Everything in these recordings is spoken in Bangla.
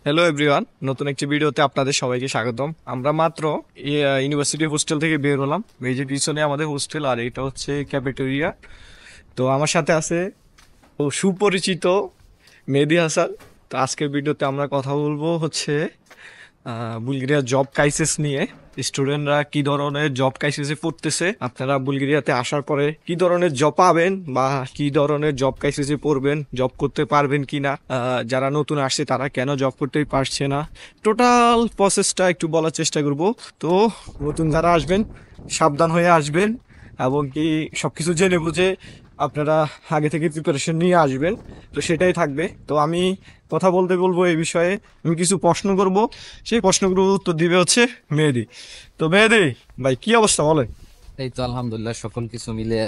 হ্যালো এভরিওয়ান, নতুন একটি ভিডিওতে আপনাদের সবাইকে স্বাগতম। আমরা মাত্র ইউনিভার্সিটি হোস্টেল থেকে বের হলাম। এই যে পিছনে আমাদের হোস্টেল, আর এটা হচ্ছে ক্যাফেটেরিয়া। তো আমার সাথে আছে ও সুপরিচিত মেহেদী হাসান। তো আজকের ভিডিওতে আমরা কথা বলবো হচ্ছে বুলগেরিয়ার জব ক্রাইসিস নিয়ে। স্টুডেন্টরা কি ধরনের জব ক্রাইসিসে পড়তেছে, আপনারা বুলগেরিয়াতে আসার পরে কি ধরনের জব পাবেন বা কি ধরনের জব ক্রাইসিসে পড়বেন, জব করতে পারবেন কিনা, যারা নতুন আসছে তারা কেন জব করতেই পারছে না, টোটাল প্রসেসটা একটু বলার চেষ্টা করব। তো নতুন যারা আসবেন সাবধান হয়ে আসবেন এবং কি সবকিছু জেনে বুঝে আপনারা আগে থেকে প্রিপারেশন নিয়ে আসবেন। তো সেটাই থাকবে। তো আমি কথা বলতে বলবো এই বিষয়ে, আমি কিছু প্রশ্ন করব, সেই প্রশ্নগুলোর উত্তর দিবে হচ্ছে মেহেদী। তো মেহেদী ভাই, কি অবস্থা বলেন? এই তো আলহামদুলিল্লাহ, সকল কিছু মিলে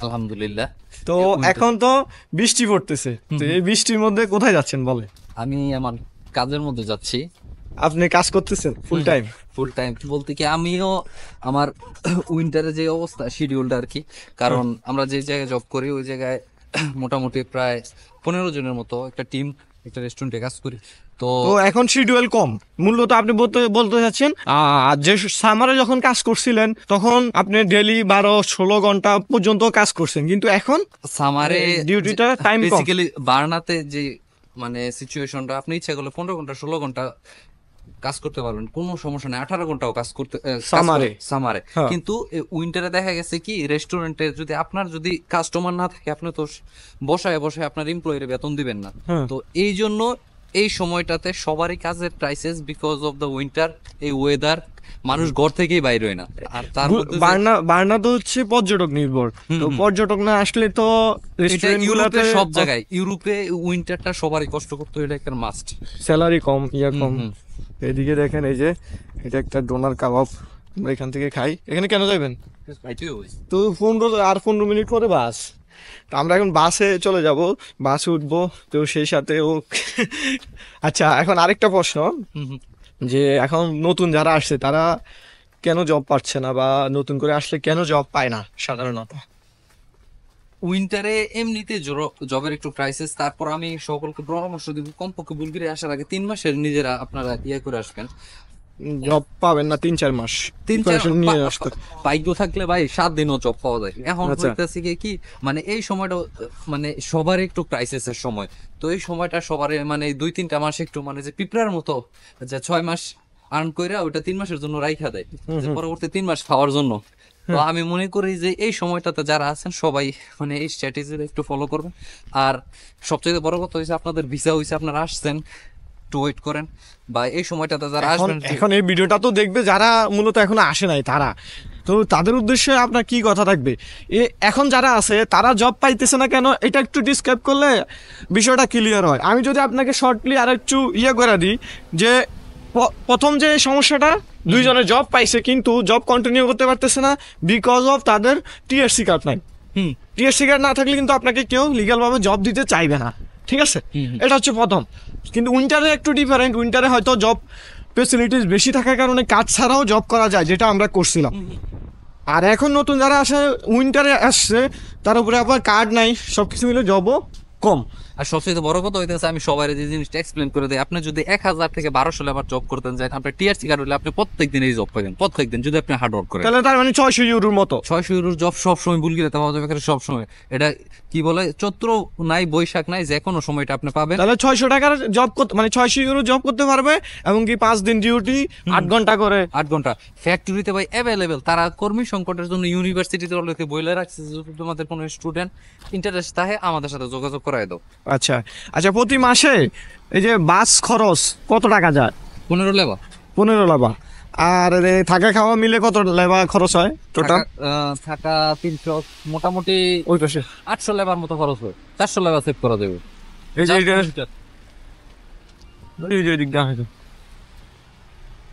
আলহামদুলিল্লাহ। তো এখন তো বৃষ্টি পড়তেছে, তো এই বৃষ্টির মধ্যে কোথায় যাচ্ছেন বলে? আমি আমার কাজের মধ্যে যাচ্ছি। আপনি কাজ করতেছেন ফুল টাইম? ফুল টাইম বলতে কি, আমিও আমার উইন্টারে যে অবস্থা শিডিউলটা আর কি, কারণ আমরা যে জায়গায় জব করি ওই জায়গায় মোটামুটি প্রায় 15 জনের মতো একটা টিম একটা রেস্টুরেন্টে কাজ করি। তো তো এখন শিডিউল কম মূলত আপনি বলতে বলতে চাচ্ছেন যে সামারে যখন কাজ করছিলেন তখন আপনি ডেলি 12-16 ঘন্টা পর্যন্ত কাজ করছেন, কিন্তু এখন সামারে ডিউটিটা টাইম কম। বেসিক্যালি বার্নাতে যে মানে সিচুয়েশনটা, আপনি ইচ্ছা করলে 15 ঘন্টা 16 ঘন্টা কাজ করতে পারবেন, কোনো সমস্যা নেই। 18 ঘন্টাও কাজ করতে সামারে। হ্যাঁ। কিন্তু উইন্টারে দেখা গেছে কি, রেস্টুরেন্টে যদি আপনার যদি কাস্টমার না থাকে, আপনি তো বসায় বসায় আপনার এমপ্লয়ির বেতন দিবেন না। হ্যাঁ। তো এই জন্য এই সময়টাতে সবারই কাজের crisis, because of the winter, এই ওয়েদার, মানুষ ঘর থেকেই বাইরে হয় না। আর তার মধ্যে বার্না তো হচ্ছে পর্যটক নির্ভর, তো পর্যটক না আসলে তো রেস্টুরেন্ট গুলাতে সব জায়গায়, ইউরোপে উইন্টারটা সবারই কষ্ট করতে হয়, এটা একটা মাস্ট। স্যালারি কম, কম। এদিকে দেখেন, এই যে এটা একটা ডোনার কাবাব, আমরা এখান থেকে খাই। এখানে কেন যাবেন? তো 15 মিনিট পরে বাস। তো আমরা এখন বাসে চলে যাব, বাসে উঠবো। তো সেই সাথে ও আচ্ছা, এখন আরেকটা প্রশ্ন, যে এখন নতুন যারা আসছে তারা কেন জব পাচ্ছে না, বা নতুন করে আসলে কেন জব পায় না সাধারণত? উইন্টারে এমনিতে জবের একটু ক্রাইসিস। তারপর আমি সকলকে পরামর্শ দিব, কমপক্ষে বুলগেরিয়া আসার আগে 3 মাসের নিজেরা আপনারা করে আসবেন। জব পাবেন না 3-4 মাস 3-4 নিয়ে আসতে। ভাগ্য থাকলে ভাই 7 দিনও জব পাওয়া যায়। এখন আচ্ছা। হইতেছে কি, মানে এই সময়টা মানে সবার একটু ক্রাইসিসের সময়। তো এই সময়টা সবার মানে 2-3টা মাস একটু মানে যে পিঁপড়ার মতো, যে 6 মাস আর্ন কইরা ওটা 3 মাসের জন্য রাইখা দেয়, যে পরবর্তী 3 মাস খাওয়ার জন্য। তো আমি মনে করি যে এই সময়টাতে যারা আছেন সবাই মানে এই স্ট্র্যাটেজিটা একটু ফলো করবেন। আর সবচেয়ে বড় কথা হয়েছে, আপনাদের ভিসা হয়েছে, আপনারা আসছেন, একটু ওয়েট করেন। বা এই সময়টাতে যারা আসবেন, এখন এই ভিডিওটা তো দেখবে যারা মূলত এখনো আসে নাই তারা, তো তাদের উদ্দেশ্যে আপনার কি কথা থাকবে? এখন যারা আছে তারা জব পাইতেছে না কেন, এটা একটু ডিসক্রাইব করলে বিষয়টা ক্লিয়ার হয়। আমি যদি আপনাকে শর্টলি আর একটু করে দিই, যে প্রথম যে সমস্যাটা, দুইজনে জব পাইছে কিন্তু জব কন্টিনিউ করতে পারতেছে না বিকজ অফ তাদের টিএসসি কার্ড নাই। টিএসসি কার্ড না থাকলে কিন্তু আপনাকে কেউ লিগ্যাল ভাবে জব দিতে চাইবে না, ঠিক আছে? এটা হচ্ছে প্রথম। কিন্তু উইন্টারে একটু ডিফারেন্ট, উইন্টারে হয়তো জব ফেসিলিটিস বেশি থাকার কারণে কাজ ছাড়াও জব করা যায়, যেটা আমরা করছিলাম। আর এখন নতুন যারা আসে উইন্টারে আসছে, তার উপরে আবার কার্ড নাই, সবকিছু মিলে জবও কম। আর সবচেয়ে বড় কথা হইতেছে, আমি সবাই যে জিনিসটা এক্সপ্লেন করে দিই, আপনি যদি 1000 থেকে 1200 লেবার জব করতেন যান, আপনার টিআরসি কার্ড হলে আপনি প্রত্যেকদিন এই জব পাবেন, প্রত্যেকদিন, যদি আপনি হার্ড ওয়ার্ক করেন। তাহলে তার মানে 600 ইউরোর মতো। 600 ইউরোর জব সবসময় বুলগেরিয়াতে পাওয়া যাবে, সব সময়। এটা কি বলে, চৈত্র নাই বৈশাখ নাই, যে কোনো সময়টা আপনি পাবেন। তাহলে 600 টাকার জব করতে, মানে 600 ইউরো জব করতে পারবে, এবং কি 5 দিন ডিউটি, 8 ঘন্টা করে। 8 ঘন্টা ফ্যাক্টরিতে ভাই অ্যাভেলেবেল। তারা কর্মী সংকটের জন্য ইউনিভার্সিটিতে অলরেডি বইলে রাখছে, যদি তোমাদের কোনো স্টুডেন্ট ইন্টারেস্ট থাকে আমাদের সাথে যোগাযোগ করাই দাও। আচ্ছা আচ্ছা, প্রতি মাসে এই যে বাস খরচ কত টাকা যায়? 15 লেবার। 15 লেবার। আর থাকা খাওয়া মিলে কত লেবার খরচ হয় টোটাল? থাকা 300, মোটামুটি ওই পাশে 800 লেবার মতো খরচ হয়। 400 লেবার সেভ করা যাবে। এই যে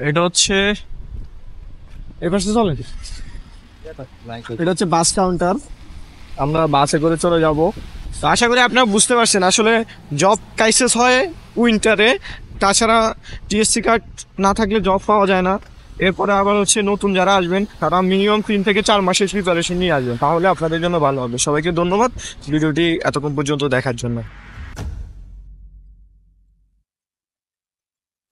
এটা হচ্ছে এই পাশে চলে, এটা হচ্ছে বাস কাউন্টার। আমরা বাসে করে চলে যাব। তো আশা করি আপনারা বুঝতে পারছেন আসলে জব ক্রাইসিস হয় উইন্টারে। তাছাড়া টিএসসি কার্ড না থাকলে জব পাওয়া যায় না। এরপরে আবার হচ্ছে নতুন যারা আসবেন তারা মিনিমাম 3 থেকে 4 মাসের প্রিপারেশন নিয়ে আসবেন, তাহলে আপনাদের জন্য ভালো হবে। সবাইকে ধন্যবাদ ভিডিওটি এতক্ষণ পর্যন্ত দেখার জন্য।